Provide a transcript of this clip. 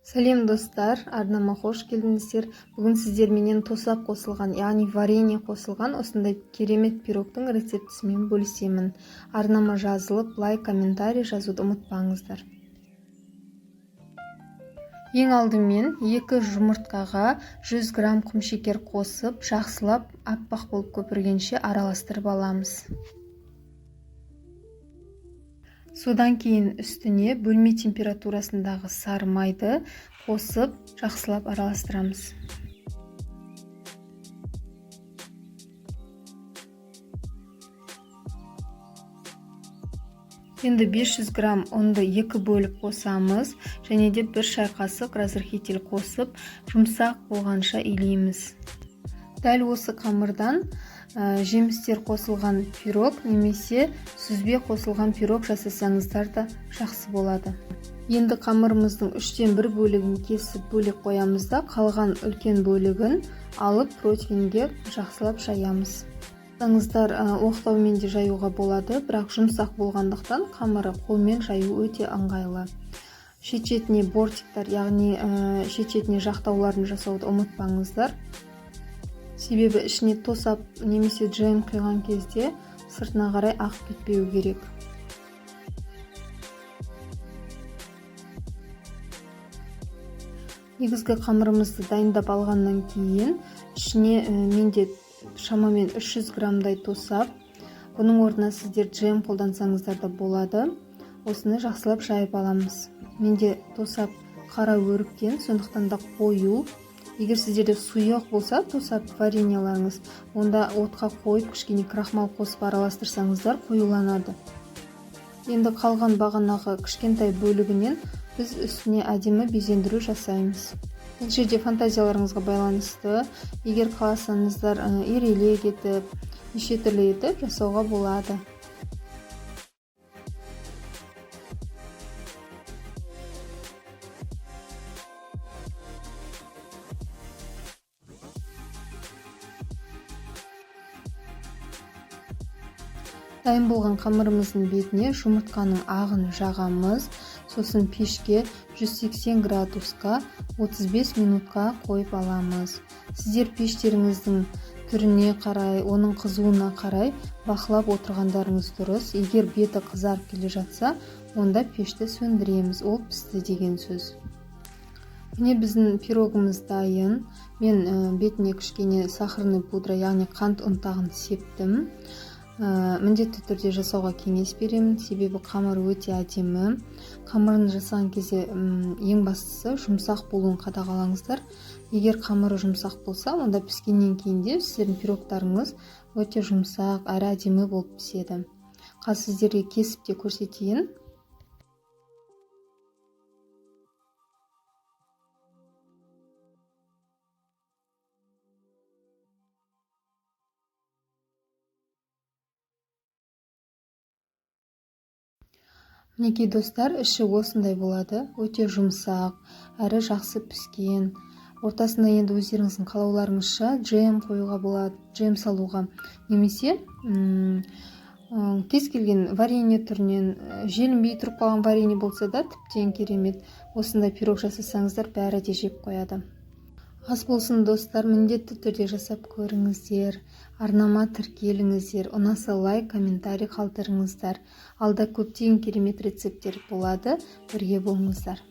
Сәлем достар, арнама қош келдіңіздер. Бүгін сіздерменен тосап қосылған, яғни варенье қосылған осындай керемет пирогтың рецептісімен бөлісемін. Арнама жазылып, лайк, комментарий жазуды ұмытпаңыздар. Ең алдымен 2 жұмыртқаға 100 грамм құмшекер қосып, жақсылап аппақ болып көпіргенше араластырып аламыз. Содан кейін үстіне бөлме температурасындағы сары майды қосып, жақсылап араластырамыз. Енді 500 грамм ұнды 2 бөліп қосамыз, және де 1 шай қасық разрыхитель қосып, жұмсақ болғанша илейміз. Дәл осы қамырдан жемістер қосылған пирог немесе сүзбе қосылған пирог жасасаңыздар да жақсы болады. Енді қамырымыздың 3-тен 1 бөлігін кесіп бөлек қоямыз да, қалған үлкен бөлігін алып противеньге жақсылап жаямыз. Оқтаумен де жаюға болады, бірақ жұмсақ болғандықтан қамыры қолмен жаю өте ыңғайлы. Шет-шетіне бортиктар, яғни шет-шетіне жақтауларын жасауды ұмытпаңыздар. Себебі ішіне тосап немесе джем құйған кезде сыртына қарай ағып кетпеу керек. Негізгі қамырымызды дайындап алғаннан кейін ішіне менде шамамен 300 граммдай тосап, бұның орнына сіздер джем қолдансаңыздар да болады. Осыны жақсылап жайып аламыз. Менде тосап қара өріктен, сондықтан да қою. Егер сіздерде сұйық болса, тосап вареньеларыңыз, онда отқа қойып, кішкене крахмал қосып араластырсаңыздар, қоюланады. Енді қалған бағанағы кішкентай бөлігінен біз үстіне әдемі безендіру жасаймыз. Бұл жерде фантазияларыңызға байланысты, егер қаласаңыздар ирелек етіп, неше түрлі етіп жасауға болады. Дайын болған қамырымыздың бетіне жұмыртқаның ағын жағамыз, сосын пешке 180 градусқа 35 минутқа қойып аламыз. Сіздер пештеріңіздің түріне қарай, оның қызуына қарай бақылап отырғандарыңыз дұрыс. Егер беті қызарып келе жатса, онда пешті сөндіреміз, ол пісті деген сөз. Міне біздің пирогымыз дайын. Мен бетіне кішкене сахарный пудра, яғни қант ұнтағын септім. Міндетті түрде жасауға кеңес беремін, себебі қамыр өте әдемі. Қамырын жасаған кезде ең бастысы жұмсақ болуын қадағалаңыздар. Егер қамыры жұмсақ болса, онда піскеннен кейін де сіздердің пирогтарыңыз өте жұмсақ, әрі әдемі болып піседі. Қазір сіздерге кесіп те көрсетейін. Мінекей достар, іші осындай болады, өте жұмсақ, әрі жақсы піскен. Ортасында енді өздеріңіздің қалауларыңызша джем қоюға болады, джем салуға, немесе кез келген варенье түрінен, желінбей тұрып қалған варенье болса да тіптен керемет. Осындай пирог жасасаңыздар, бәрі де жеп қояды. Ас болсын достар, міндетті түрде жасап көріңіздер, арнама тіркеліңіздер, ұнаса лайк, комментарий қалдырыңыздар. Алда көптеген керемет рецепттер болады, бірге болыңыздар.